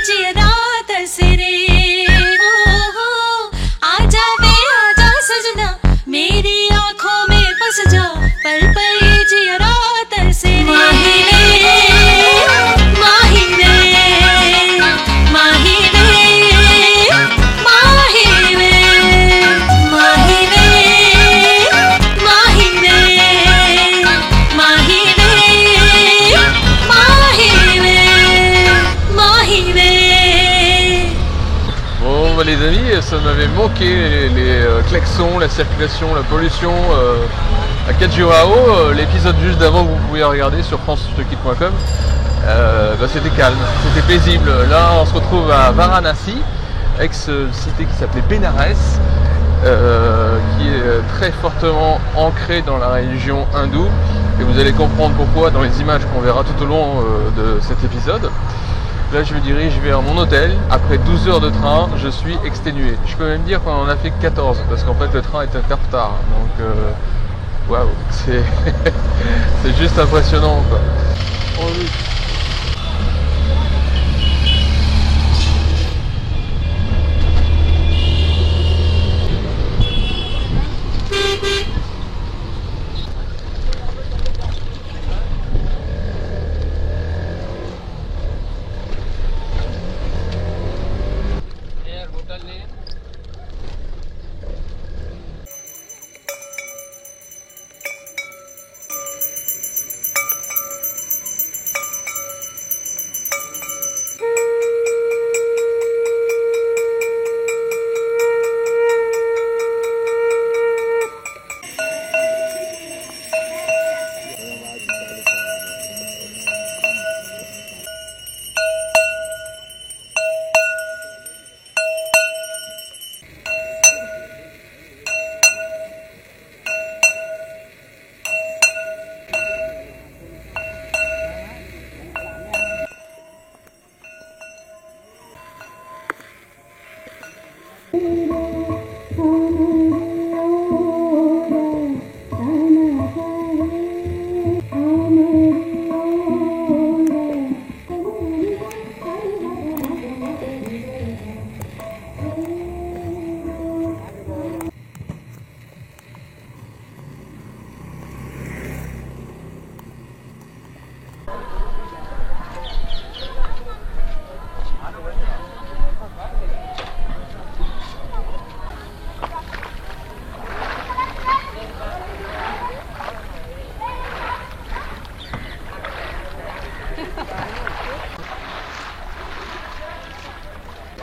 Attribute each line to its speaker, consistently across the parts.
Speaker 1: जियरा तरसे रे हो आजा वे आजा सजना मेरी आँखों में बस जा पल पल ये जियरा तरसे रे माही रे माही रे माही रे माही रे माही रे माही रे माही रे माही रे माही रे।
Speaker 2: Bon bah les amis, ça m'avait manqué les klaxons, la circulation, la pollution à Khajuraho. L'épisode juste d'avant que vous pouvez regarder sur francetruckit.com, bah, c'était calme, c'était paisible. Là on se retrouve à Varanasi, ex-cité qui s'appelait Benares, qui est très fortement ancrée dans la religion hindoue. Et vous allez comprendre pourquoi dans les images qu'on verra tout au long de cet épisode. Là je me dirige vers mon hôtel, après 12 heures de train, je suis exténué. Je peux même dire qu'on en a fait 14, parce qu'en fait le train était en retard. Donc waouh, c'est c'est juste impressionnant quoi.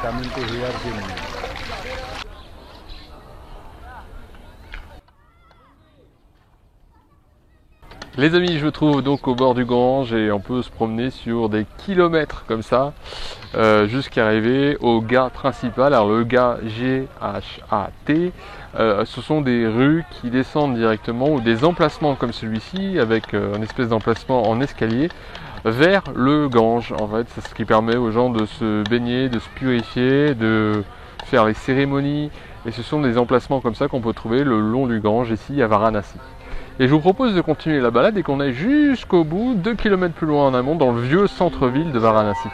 Speaker 3: coming to here gym.
Speaker 2: Les amis, je me trouve donc au bord du Gange et on peut se promener sur des kilomètres comme ça jusqu'à arriver au ghat principal. Alors le ghat G-H-A-T, ce sont des rues qui descendent directement ou des emplacements comme celui-ci avec un espèce d'emplacement en escalier vers le Gange. En fait, c'est ce qui permet aux gens de se baigner, de se purifier, de faire les cérémonies. Et ce sont des emplacements comme ça qu'on peut trouver le long du Gange ici à Varanasi. Et je vous propose de continuer la balade et qu'on aille jusqu'au bout, 2 km plus loin en amont, dans le vieux centre-ville de Varanasi.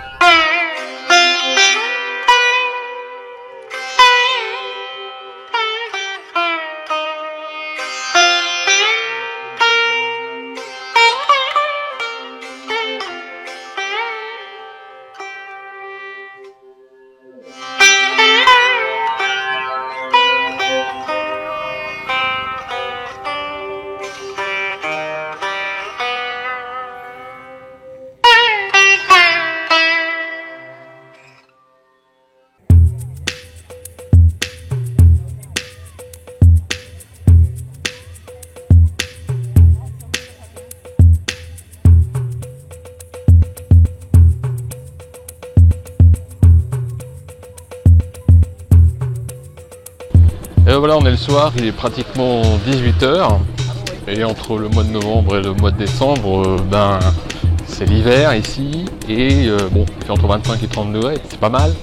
Speaker 2: Et voilà, on est le soir, il est pratiquement 18 h et entre le mois de novembre et le mois de décembre, c'est l'hiver ici et bon, il fait entre 25 et 30 degrés, c'est pas mal.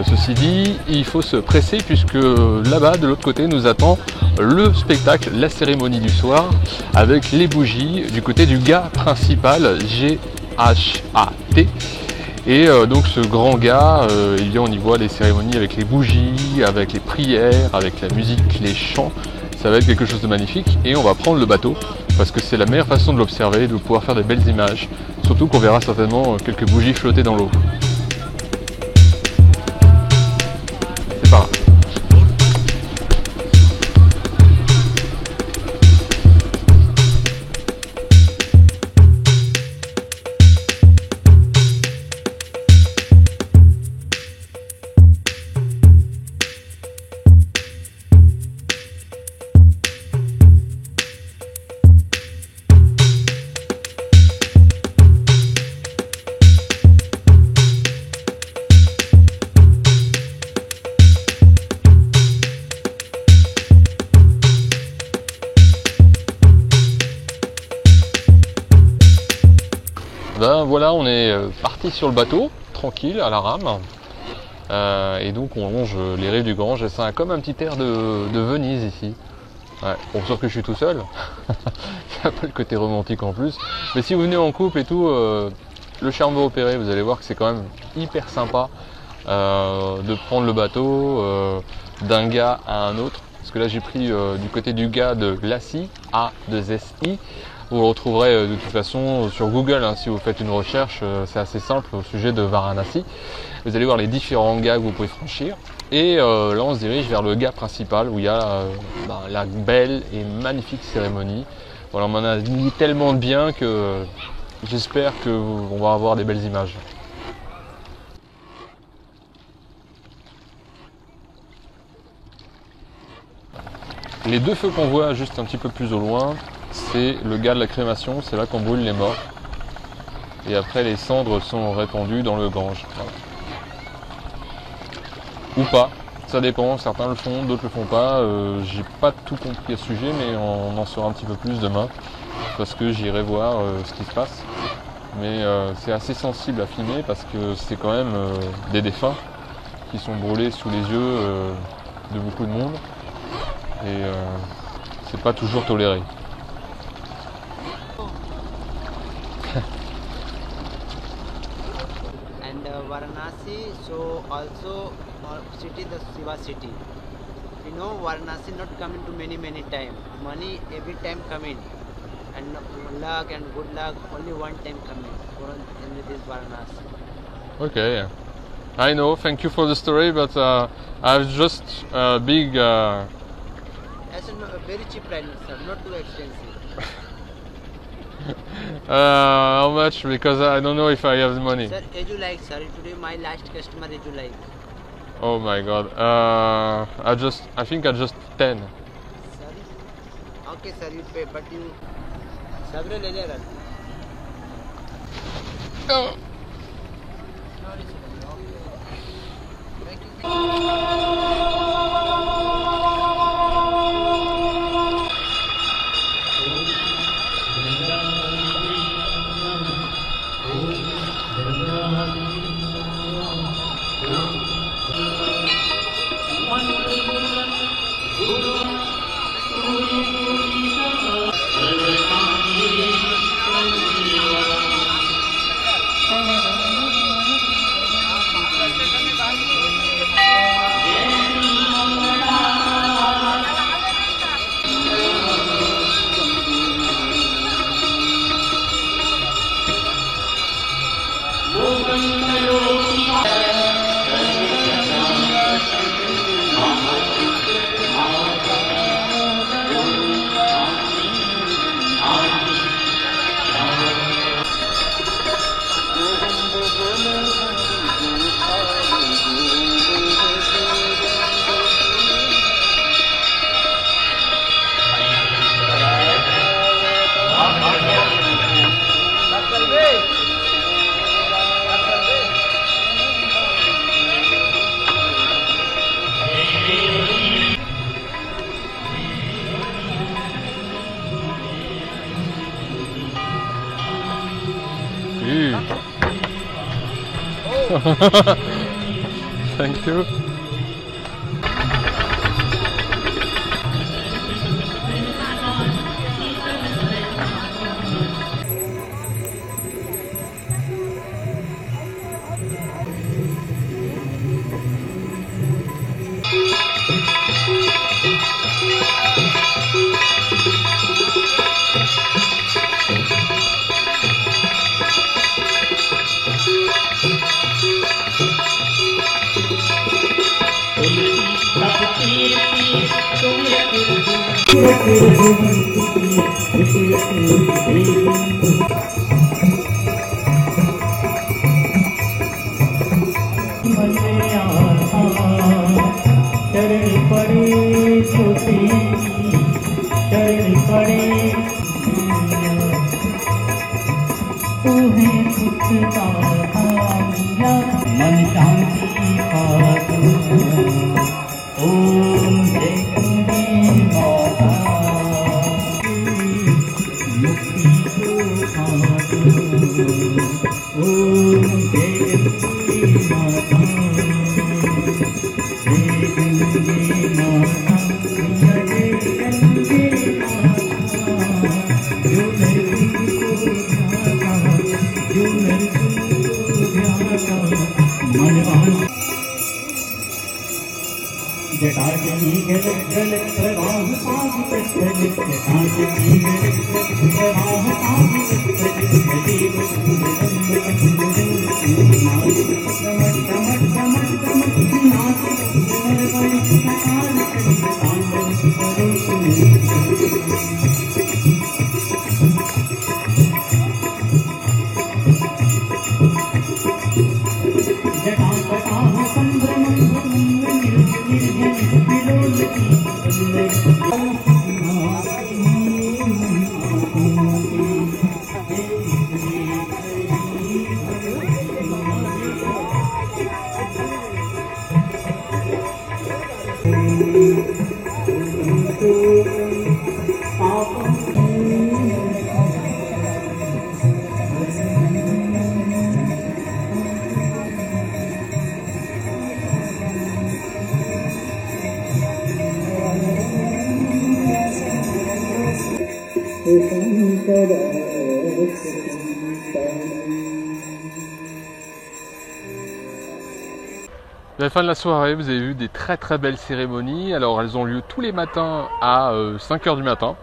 Speaker 2: Ceci dit, il faut se presser puisque là-bas, de l'autre côté, nous attend le spectacle, la cérémonie du soir avec les bougies du côté du ghat principal, G-H-A-T. Et donc ce grand gars, on y voit les cérémonies avec les bougies, avec les prières, avec la musique, les chants. Ça va être quelque chose de magnifique et on va prendre le bateau parce que c'est la meilleure façon de l'observer, de pouvoir faire des belles images. Surtout qu'on verra certainement quelques bougies flotter dans l'eau. C'est par là. Ben voilà, on est parti sur le bateau, tranquille, à la rame. Et donc on longe les rives du Gange. C'est comme un petit air de Venise ici. Ouais, bon, sauf que je suis tout seul. Il n'y a pas le côté romantique en plus. Mais si vous venez en couple et tout, le charme va opérer. Vous allez voir que c'est quand même hyper sympa de prendre le bateau d'un gars à un autre. Parce que là j'ai pris du côté du gars de Lassi, A2SI. Vous le retrouverez de toute façon sur Google, hein, si vous faites une recherche, c'est assez simple au sujet de Varanasi. Vous allez voir les différents gars que vous pouvez franchir. Et là on se dirige vers le gars principal où il y a la belle et magnifique cérémonie. Voilà, on m'en a dit tellement de bien que j'espère qu'on va avoir des belles images. Les deux feux qu'on voit juste un petit peu plus au loin, c'est le gars de la crémation, c'est là qu'on brûle les morts. Et après les cendres sont répandues dans le Gange. Voilà. Ou pas, ça dépend, certains le font, d'autres le font pas. J'ai pas tout compris à ce sujet, mais on en saura un petit peu plus demain. Parce que j'irai voir ce qui se passe. Mais c'est assez sensible à filmer parce que c'est quand même des défunts qui sont brûlés sous les yeux de beaucoup de monde. Et c'est pas toujours toléré.
Speaker 3: And Varanasi, so also city, the Shiva city. You know, Varanasi not come into many time. Money every time come in, and luck and good luck only one time come in this Varanasi.
Speaker 2: Okay, I know. Thank you for the story, but I've just big.
Speaker 3: That's a very cheap price, sir, not too expensive.
Speaker 2: How much? Because I don't know if I have the money.
Speaker 3: Sir, as you like, sir. Today my last customer, as you like.
Speaker 2: Oh my God. I think I just 10.
Speaker 3: Sorry. Okay, sir, you pay, but you. Sabre le lega.
Speaker 2: Oh.
Speaker 3: Sorry, sir. Okay. Thank you.
Speaker 2: Thank you.
Speaker 4: शरण पड़े छोटी शरण पड़े तुम्हें सुख का मन शांति पादो ओम जय गंगे माता मुक्ति को पादो ओम जय गंगे माता जय गंगे माता जय गंगे माता जो जटाजनी गल गल प्रवाह पाद प्रचल जटाजनी गल गल प्रवाह पाद प्रचल देव
Speaker 2: À la fin de la soirée, vous avez vu des très belles cérémonies. Alors elles ont lieu tous les matins à 5h du matin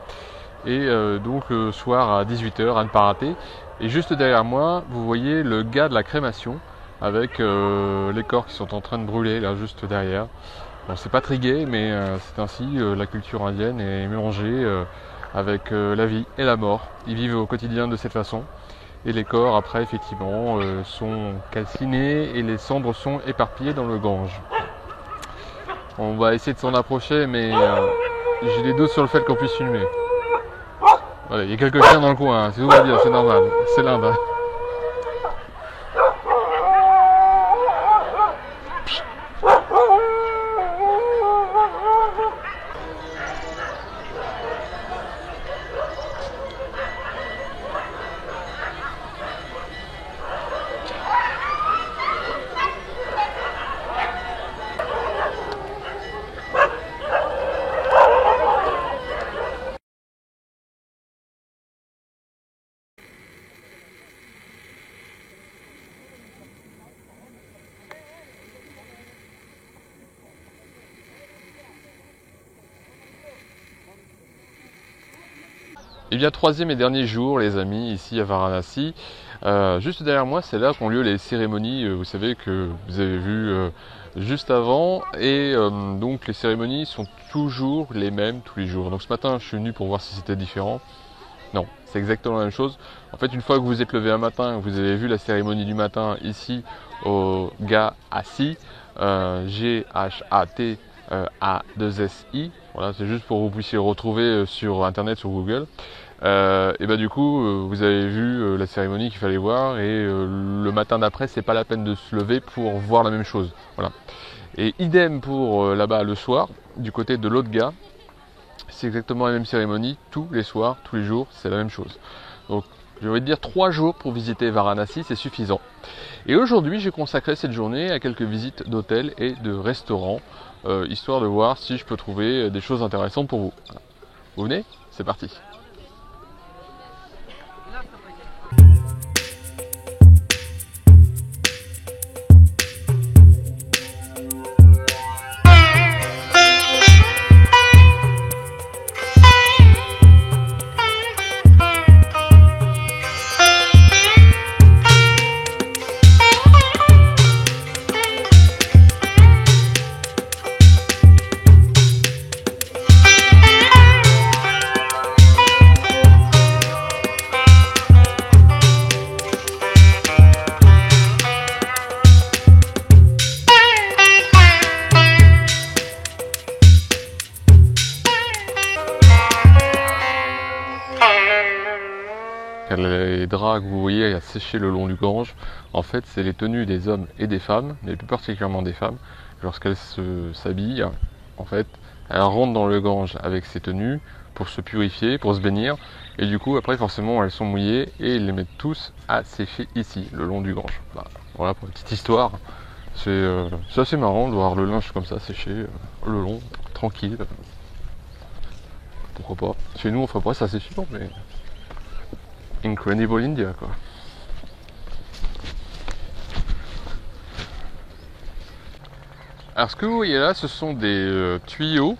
Speaker 2: et donc le soir à 18h, à ne pas rater. Et juste derrière moi, vous voyez le gars de la crémation avec les corps qui sont en train de brûler là juste derrière. Bon, c'est pas très gai, mais c'est ainsi, la culture indienne est mélangée avec la vie et la mort. Ils vivent au quotidien de cette façon. Et les corps après effectivement sont calcinés et les cendres sont éparpillées dans le Gange. On va essayer de s'en approcher, mais j'ai des doutes sur le fait qu'on puisse filmer. Voilà, il y a quelques chiens dans le coin, hein. Tout va bien, c'est normal, c'est l'Inde. Hein. Et bien troisième et dernier jour les amis ici à Varanasi, juste derrière moi c'est là qu'ont lieu les cérémonies, vous savez que vous avez vu juste avant et donc les cérémonies sont toujours les mêmes tous les jours. Donc ce matin je suis venu pour voir si c'était différent. Non, c'est exactement la même chose. En fait une fois que vous êtes levé un matin, vous avez vu la cérémonie du matin ici au Ghasi, G-H-A-T A2SI, voilà, c'est juste pour que vous puissiez le retrouver sur internet, sur Google. Et bah du coup vous avez vu la cérémonie qu'il fallait voir et le matin d'après c'est pas la peine de se lever pour voir la même chose. Voilà. Et idem pour là-bas le soir, du côté de l'autre gars, c'est exactement la même cérémonie, tous les soirs, tous les jours, c'est la même chose. Donc j'ai envie de dire 3 jours pour visiter Varanasi, c'est suffisant. Et aujourd'hui j'ai consacré cette journée à quelques visites d'hôtels et de restaurants, histoire de voir si je peux trouver des choses intéressantes pour vous. Voilà. Vous venez ? C'est parti. draps que vous voyez à sécher le long du Gange, en fait c'est les tenues des hommes et des femmes, mais plus particulièrement des femmes. Lorsqu'elles s'habillent, en fait, elles rentrent dans le Gange avec ces tenues pour se purifier, pour se bénir, et du coup après forcément elles sont mouillées et ils les mettent tous à sécher ici, le long du Gange. Bah, voilà pour une petite histoire. C'est assez marrant de voir le linge comme ça sécher le long, tranquille. Pourquoi pas. Chez nous on ferait pas ça, c'est sûr, mais Incredible India quoi. Alors ce que vous voyez là, ce sont des tuyaux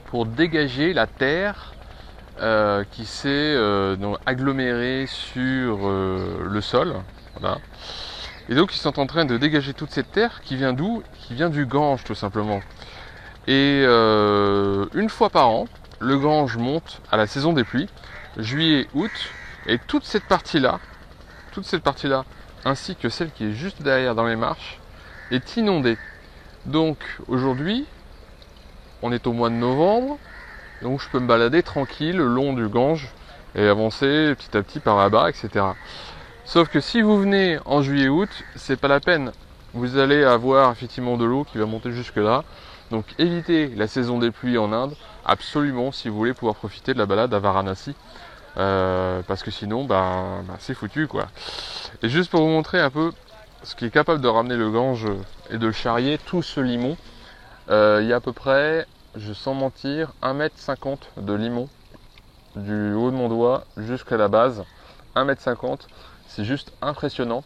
Speaker 2: pour dégager la terre qui s'est agglomérée sur le sol. Voilà. Et donc ils sont en train de dégager toute cette terre qui vient d'où? Qui vient du Gange tout simplement. Et une fois par an, le Gange monte à la saison des pluies, juillet, août, et toute cette partie-là, ainsi que celle qui est juste derrière dans les marches, est inondée. Donc aujourd'hui, on est au mois de novembre, donc je peux me balader tranquille le long du Gange et avancer petit à petit par là-bas, etc. Sauf que si vous venez en juillet-août, c'est pas la peine. Vous allez avoir effectivement de l'eau qui va monter jusque là. Donc évitez la saison des pluies en Inde, absolument, si vous voulez pouvoir profiter de la balade à Varanasi. Parce que sinon, c'est foutu quoi. Et juste pour vous montrer un peu ce qui est capable de ramener le Gange et de le charrier, tout ce limon, il y a à peu près, sans mentir, 1,50 m de limon du haut de mon doigt jusqu'à la base. 1,50 m, c'est juste impressionnant.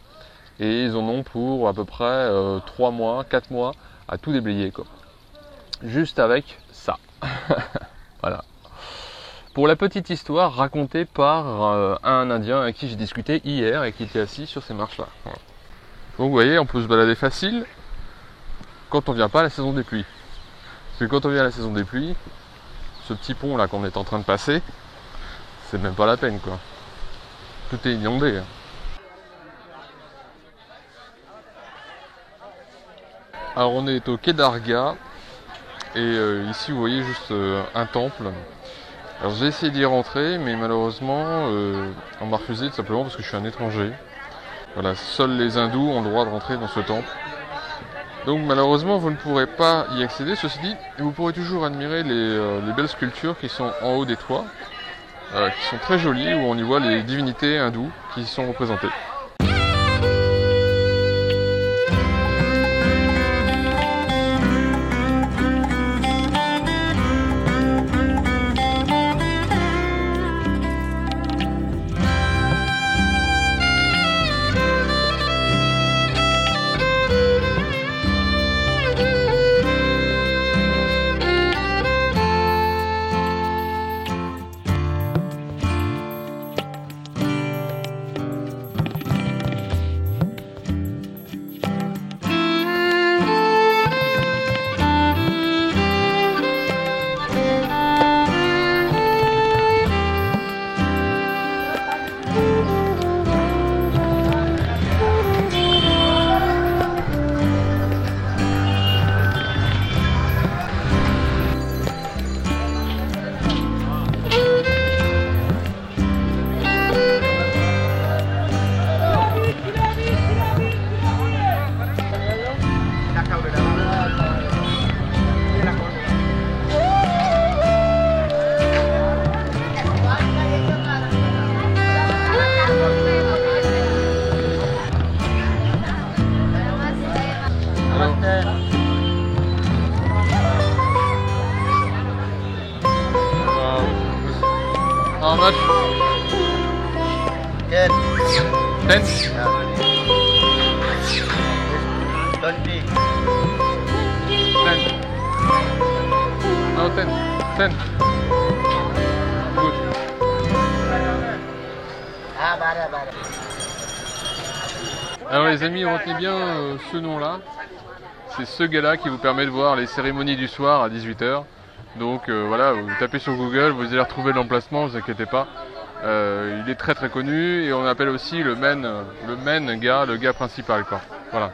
Speaker 2: Et ils en ont pour à peu près 3 mois, 4 mois à tout déblayer quoi. Juste avec ça. Voilà. Pour la petite histoire racontée par un Indien avec qui j'ai discuté hier et qui était assis sur ces marches là. Voilà. Donc vous voyez, on peut se balader facile quand on vient pas à la saison des pluies. Parce que quand on vient à la saison des pluies, ce petit pont là qu'on est en train de passer, c'est même pas la peine quoi. Tout est inondé. Alors on est au quai d'Arga et ici vous voyez juste un temple. Alors j'ai essayé d'y rentrer mais malheureusement on m'a refusé tout simplement parce que je suis un étranger. Voilà, seuls les hindous ont le droit de rentrer dans ce temple. Donc malheureusement vous ne pourrez pas y accéder. Ceci dit, vous pourrez toujours admirer les belles sculptures qui sont en haut des toits, qui sont très jolies, où on y voit les divinités hindoues qui y sont représentées. How much?
Speaker 3: 10.
Speaker 2: 10?
Speaker 3: 20.
Speaker 2: 10. No, 10. 10. Good.
Speaker 3: Ah, 12.
Speaker 2: Alors les amis, retenez bien ce nom-là. C'est ce gars-là qui vous permet de voir les cérémonies du soir à 18 h. Donc voilà, vous tapez sur Google, vous allez retrouver l'emplacement, ne vous inquiétez pas. Il est très très connu et on appelle aussi le main gars, le gars principal quoi. Voilà.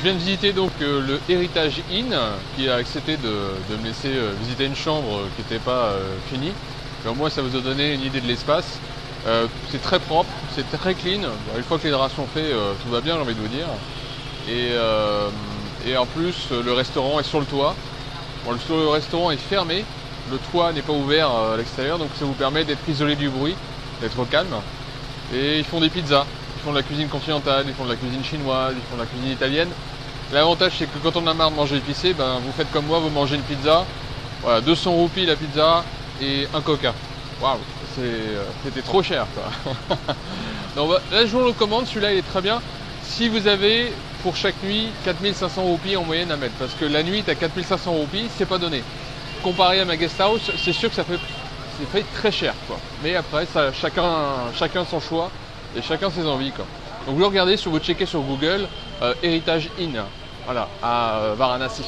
Speaker 2: Je viens de visiter donc le Heritage Inn qui a accepté de me laisser visiter une chambre qui n'était pas finie. Mais au moins ça vous a donné une idée de l'espace. C'est très propre, c'est très clean. Bon, une fois que les draps sont faits, tout va bien, j'ai envie de vous dire. Et en plus, le restaurant est sur le toit. Bon, le restaurant est fermé, le toit n'est pas ouvert à l'extérieur, donc ça vous permet d'être isolé du bruit, d'être au calme. Et ils font des pizzas, ils font de la cuisine continentale, ils font de la cuisine chinoise, ils font de la cuisine italienne. L'avantage c'est que quand on a marre de manger épicé, ben, vous faites comme moi, vous mangez une pizza, voilà, 200 roupies la pizza et un coca. Waouh, c'était trop cher quoi. Donc, là je vous le recommande, celui-là il est très bien. Si vous avez pour chaque nuit 4500 roupies en moyenne à mettre, parce que la nuit à 4500 roupies, c'est pas donné. Comparé à ma guest house, c'est sûr que ça fait très cher quoi. Mais après, ça, chacun son choix et chacun ses envies quoi. Donc vous le regardez, vous checkez sur Google, Heritage Inn, voilà, à Varanasi.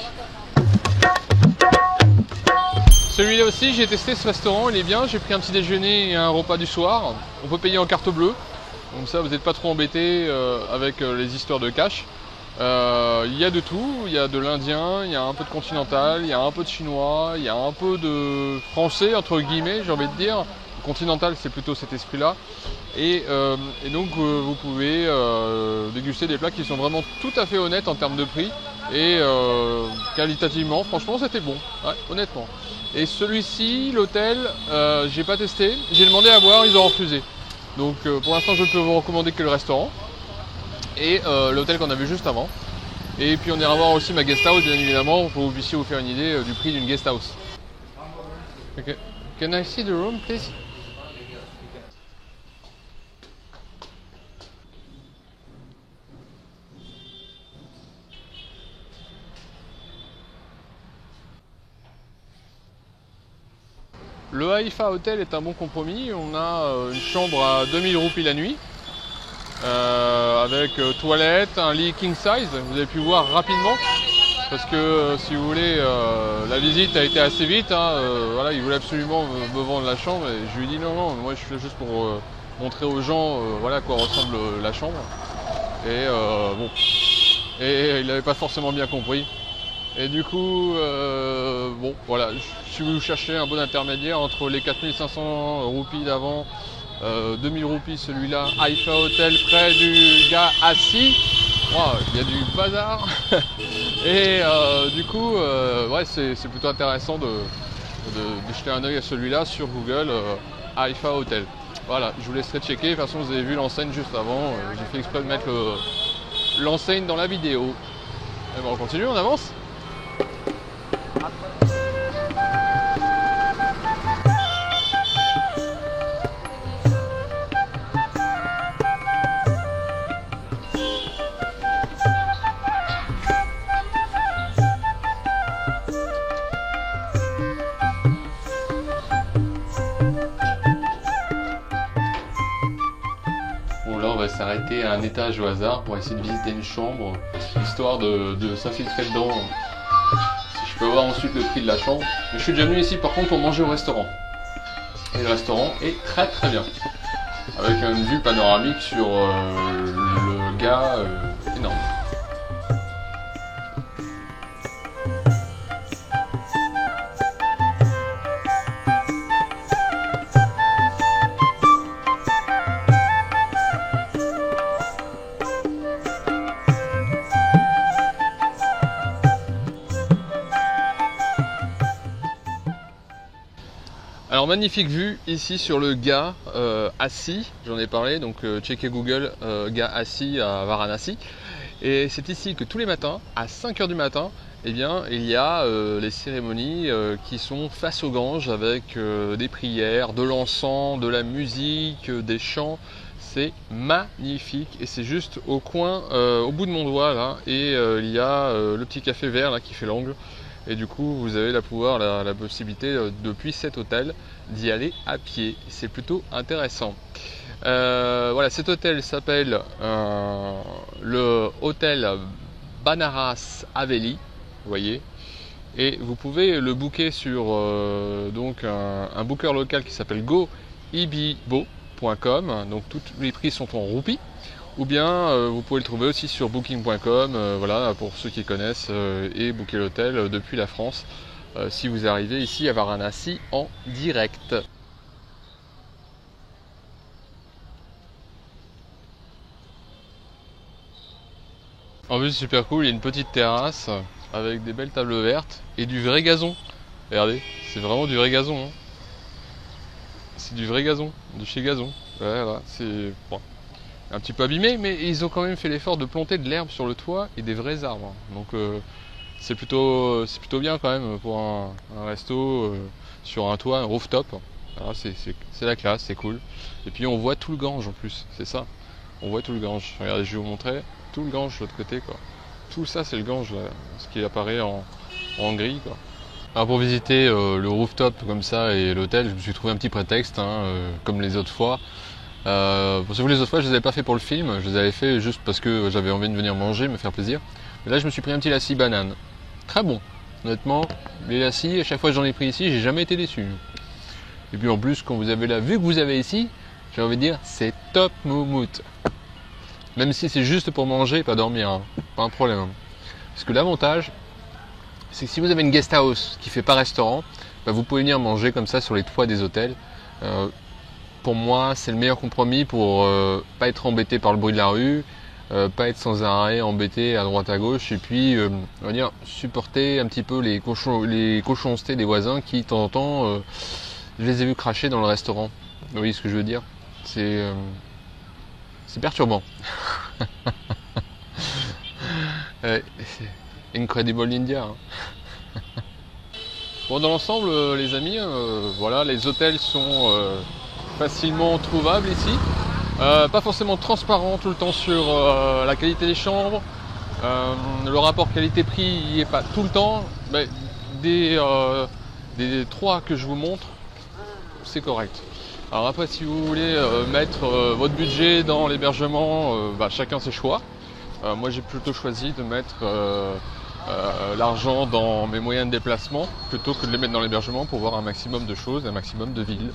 Speaker 2: Celui-là aussi, j'ai testé ce restaurant, il est bien. J'ai pris un petit déjeuner et un repas du soir. On peut payer en carte bleue. Comme ça, vous n'êtes pas trop embêté avec les histoires de cash. Il y a de tout. Il y a de l'indien, il y a un peu de continental, il y a un peu de chinois, il y a un peu de français, entre guillemets, j'ai envie de dire. Le continental, c'est plutôt cet esprit-là. Et donc, vous pouvez déguster des plats qui sont vraiment tout à fait honnêtes en termes de prix. Et qualitativement, franchement, c'était bon, ouais, honnêtement. Et celui-ci, l'hôtel, j'ai pas testé. J'ai demandé à voir, ils ont refusé. Donc pour l'instant, je ne peux vous recommander que le restaurant et l'hôtel qu'on a vu juste avant. Et puis on ira voir aussi ma guest house, bien évidemment, pour que vous puissiez vous faire une idée du prix d'une guest house. Okay. Can I see the room, please? Le Haifa Hotel est un bon compromis. On a une chambre à 2000 roupies la nuit, avec toilette, un lit king size. Vous avez pu voir rapidement, parce que si vous voulez, la visite a été assez vite. Voilà, il voulait absolument me vendre la chambre et je lui ai dit non, moi je suis là juste pour montrer aux gens voilà à quoi ressemble la chambre. Et bon, et il n'avait pas forcément bien compris. Et du coup, bon, voilà, si vous cherchez un bon intermédiaire entre les 4500 roupies d'avant, 2000 roupies celui-là, Haifa Hotel près du gars assis, wow, il y a du bazar. Et du coup, ouais, c'est plutôt intéressant de jeter un œil à celui-là sur Google, Haifa Hotel. Voilà, je vous laisserai checker. De toute façon, vous avez vu l'enseigne juste avant. J'ai fait exprès de mettre l'enseigne dans la vidéo. Et bon, on continue, on avance. Bon là on va s'arrêter à un étage au hasard pour essayer de visiter une chambre, histoire de s'infiltrer dedans, si je peux avoir ensuite le prix de la chambre. Mais je suis déjà venu ici par contre pour manger au restaurant. Et le restaurant est très très bien, avec une vue panoramique sur le gars énorme. Alors magnifique vue ici sur le gars assis, j'en ai parlé, donc checkez Google gars assis à Varanasi. Et c'est ici que tous les matins, à 5 h du matin, eh bien, il y a les cérémonies qui sont face au Gange avec des prières, de l'encens, de la musique, des chants. C'est magnifique et c'est juste au coin, au bout de mon doigt là, et il y a le petit café vert là qui fait l'angle. Et du coup, vous avez la possibilité depuis cet hôtel d'y aller à pied. C'est plutôt intéressant. Voilà, cet hôtel s'appelle le hôtel Banaras Haveli, vous voyez. Et vous pouvez le booker sur donc un booker local qui s'appelle goibibo.com. booking.com, donc tous les prix sont en roupies, ou bien vous pouvez le trouver aussi sur booking.com, voilà, pour ceux qui connaissent, et booker l'hôtel depuis la France, si vous arrivez ici à Varanasi en direct. En plus, c'est super cool, il y a une petite terrasse avec des belles tables vertes et du vrai gazon. Regardez, c'est vraiment du vrai gazon. Hein. C'est du vrai gazon, de chez Gazon. Ouais, voilà, c'est bon, un petit peu abîmé, mais ils ont quand même fait l'effort de planter de l'herbe sur le toit et des vrais arbres. Donc c'est plutôt bien quand même pour un resto sur un toit, un rooftop. Voilà, c'est la classe, c'est cool. Et puis on voit tout le Gange en plus, c'est ça. On voit tout le Gange. Regardez, je vais vous montrer tout le Gange de l'autre côté, quoi. Tout ça, c'est le Gange, là, ce qui apparaît en gris, quoi. Alors pour visiter le rooftop comme ça et l'hôtel, je me suis trouvé un petit prétexte, hein, comme les autres fois. Pour vous, les autres fois, je les avais pas fait pour le film, je les avais fait juste parce que j'avais envie de venir manger, me faire plaisir. Mais là, je me suis pris un petit lassi banane. Très bon, honnêtement. Les lassis, à chaque fois que j'en ai pris ici, j'ai jamais été déçu. Et puis en plus, quand vous avez la vue que vous avez ici, j'ai envie de dire, c'est top moumoute. Même si c'est juste pour manger et pas dormir, hein. Pas un problème. Hein. Parce que l'avantage, c'est que si vous avez une guest house qui fait pas restaurant, bah vous pouvez venir manger comme ça sur les toits des hôtels. Pour moi, c'est le meilleur compromis pour pas être embêté par le bruit de la rue, pas être sans arrêt embêté à droite à gauche, et puis on va dire supporter un petit peu les cochoncetés des voisins qui de temps en temps, je les ai vus cracher dans le restaurant. Vous voyez ce que je veux dire? C'est perturbant. Incredible India. Hein. Bon, dans l'ensemble, les amis, voilà, les hôtels sont facilement trouvables ici. Pas forcément transparent tout le temps sur la qualité des chambres. Le rapport qualité-prix n'y est pas tout le temps. Mais des 3 que je vous montre, c'est correct. Alors après, si vous voulez mettre votre budget dans l'hébergement, chacun ses choix. Moi, j'ai plutôt choisi de mettre l'argent dans mes moyens de déplacement plutôt que de les mettre dans l'hébergement pour voir un maximum de choses, un maximum de villes.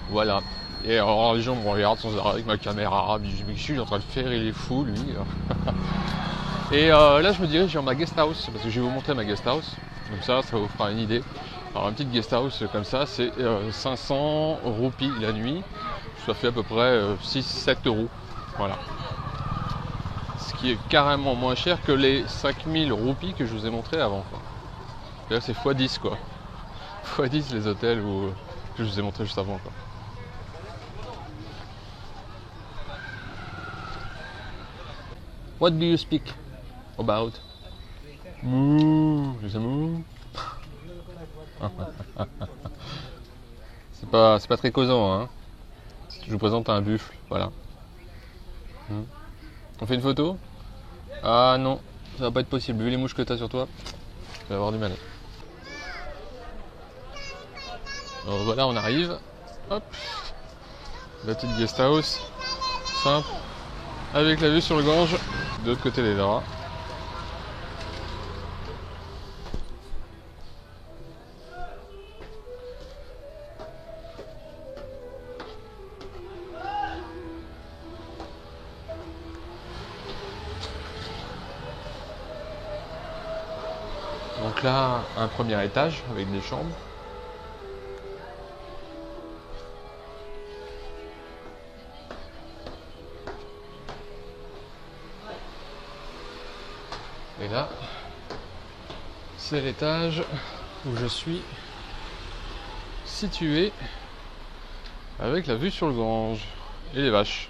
Speaker 2: Voilà. Et alors les gens me regardent sans arrêt avec ma caméra, mais je suis en train de faire, il est fou lui. Et là, je me dirige vers ma guest house parce que je vais vous montrer ma guest house. Comme ça vous fera une idée. Alors une petite guest house comme ça, c'est 500 roupies la nuit. Ça fait à peu près 6-7 euros. Voilà. Ce qui est carrément moins cher que les 5000 roupies que je vous ai montré avant. Là c'est x10 quoi. x10 les hôtels que je vous ai montré juste avant quoi. What do you speak about? C'est pas très causant, hein. Je vous présente un buffle, voilà. On fait une photo? Ah non, ça va pas être possible. Vu les mouches que t'as sur toi, tu vas avoir du mal. Alors voilà, on arrive. Hop. La petite guest house. Simple. Avec la vue sur le Gange. De l'autre côté des draps. Donc là, un premier étage avec des chambres. Et là, c'est l'étage où je suis situé avec la vue sur le Gange et les vaches.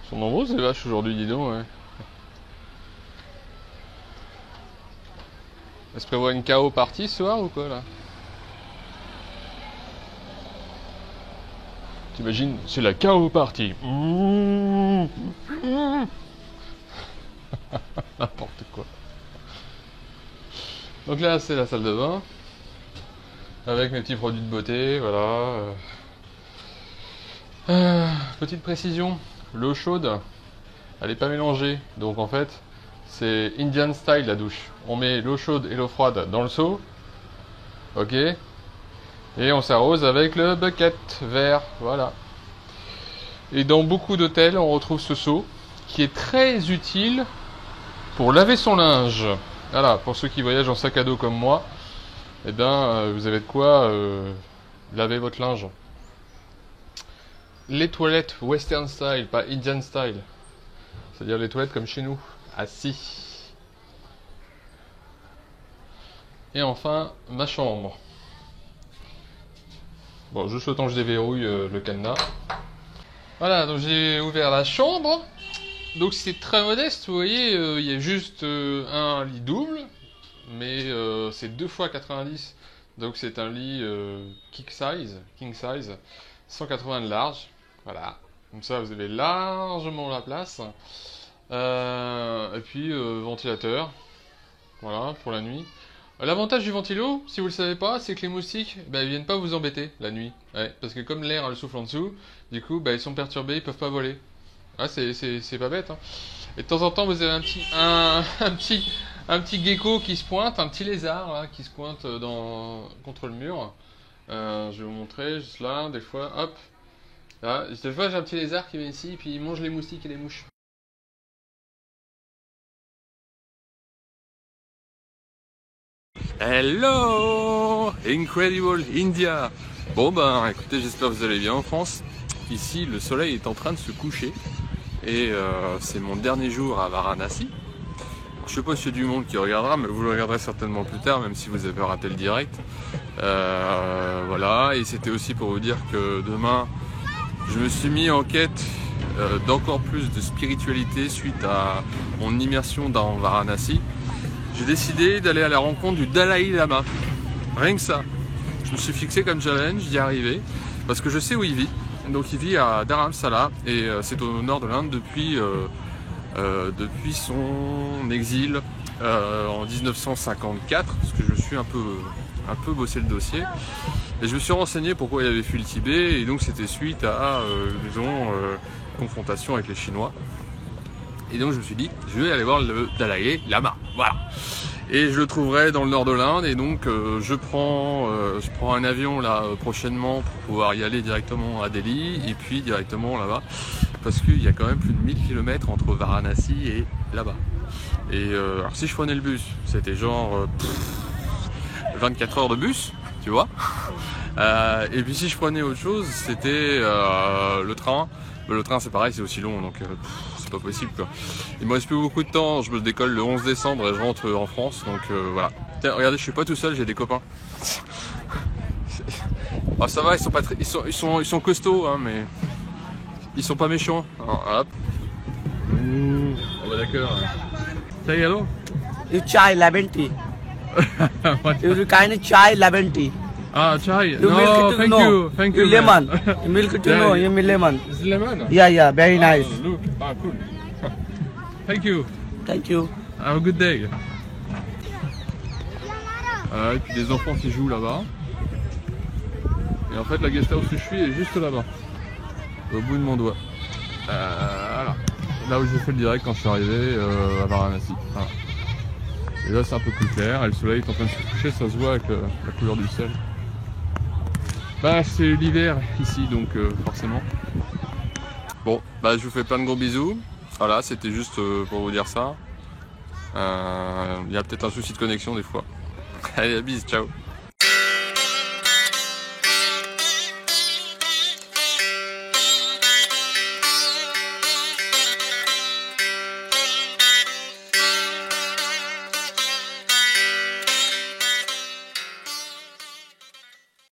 Speaker 2: Elles sont nombreuses les vaches aujourd'hui, dis donc. Ouais. Elle se prévoit une KO partie ce soir ou quoi là? T'imagines, c'est la KO partie. N'importe quoi. Donc là c'est la salle de bain. Avec mes petits produits de beauté, voilà. Petite précision, l'eau chaude, elle n'est pas mélangée. Donc en fait, c'est Indian style la douche. On met l'eau chaude et l'eau froide dans le seau. Ok. Et on s'arrose avec le bucket vert. Voilà. Et dans beaucoup d'hôtels, on retrouve ce seau qui est très utile pour laver son linge. Voilà, pour ceux qui voyagent en sac à dos comme moi, eh bien, vous avez de quoi laver votre linge. Les toilettes western style, pas Indian style. C'est-à-dire les toilettes comme chez nous, assis. Et enfin, ma chambre. Bon, juste le temps que je déverrouille le cadenas. Voilà, donc j'ai ouvert la chambre. Donc c'est très modeste, vous voyez, il y a juste un lit double. Mais c'est 2 x 90. Donc c'est un lit king size, 180 de large. Voilà, comme ça vous avez largement la place. Et puis ventilateur, voilà, pour la nuit. L'avantage du ventilo, si vous le savez pas, c'est que les moustiques, ils viennent pas vous embêter la nuit. Ouais, parce que comme l'air elle souffle en dessous, du coup ils sont perturbés, ils peuvent pas voler. Ah, c'est pas bête, hein. Et de temps en temps vous avez un petit gecko qui se pointe, un petit lézard là, qui se pointe contre le mur. Je vais vous montrer, juste là, des fois, hop. Là, des fois j'ai un petit lézard qui vient ici, et puis il mange les moustiques et les mouches. Hello, Incredible India. Bon écoutez, j'espère que vous allez bien en France. Ici le soleil est en train de se coucher. Et c'est mon dernier jour à Varanasi. Je sais pas s'il y a du monde qui regardera, mais vous le regarderez certainement plus tard, même si vous avez raté le direct. Voilà, et c'était aussi pour vous dire que demain, je me suis mis en quête d'encore plus de spiritualité suite à mon immersion dans Varanasi. J'ai décidé d'aller à la rencontre du Dalai Lama. Rien que ça. Je me suis fixé comme challenge d'y arriver, parce que je sais où il vit. Donc il vit à Dharamsala et c'est au nord de l'Inde depuis son exil en 1954, parce que je me suis un peu bossé le dossier et je me suis renseigné pourquoi il avait fui le Tibet, et donc c'était suite à confrontation avec les Chinois. Et donc je me suis dit, je vais aller voir le Dalai Lama, voilà. Et je le trouverai dans le nord de l'Inde, et donc je prends un avion là prochainement pour pouvoir y aller directement à Delhi, et puis directement là-bas, parce qu'il y a quand même plus de 1000 km entre Varanasi et là-bas. Et alors si je prenais le bus, c'était genre 24 heures de bus, tu vois. Et puis si je prenais autre chose, c'était le train. Le train c'est pareil, c'est aussi long, donc c'est pas possible quoi. Il me reste plus beaucoup de temps, je me décolle le 11 décembre et je rentre en France, donc voilà. Tiens, regardez, je suis pas tout seul, j'ai des copains. Ah, ça va, ils sont pas très, ils sont costauds, hein, mais ils sont pas méchants. Alors, hop. Oh bah d'accord. Say hello.
Speaker 5: You chai lemon tea. You kind of chai lemon tea.
Speaker 2: Ah, chai.
Speaker 5: You
Speaker 2: No,
Speaker 5: milk
Speaker 2: thank
Speaker 5: no.
Speaker 2: you, thank you.
Speaker 5: Lemon.
Speaker 2: Man.
Speaker 5: You milk tea
Speaker 2: Yeah,
Speaker 5: no. You lemon.
Speaker 2: It's lemon.
Speaker 5: Yeah, very nice.
Speaker 2: Oh, look, ah cool. Thank you.
Speaker 5: Thank you.
Speaker 2: Have a good day. Et puis des enfants qui jouent là-bas. Et en fait la guest house où je suis est juste là-bas, au bout de mon doigt. Voilà. Là où j'ai fait le direct quand je suis arrivé à Varanasi. Voilà. Et là c'est un peu plus clair, et le soleil est en train de se coucher, ça se voit avec la couleur du ciel. Bah c'est l'hiver ici, donc forcément. Bon, bah je vous fais plein de gros bisous. Voilà, c'était juste pour vous dire ça. Il y a peut-être un souci de connexion des fois. Allez, à bis, ciao.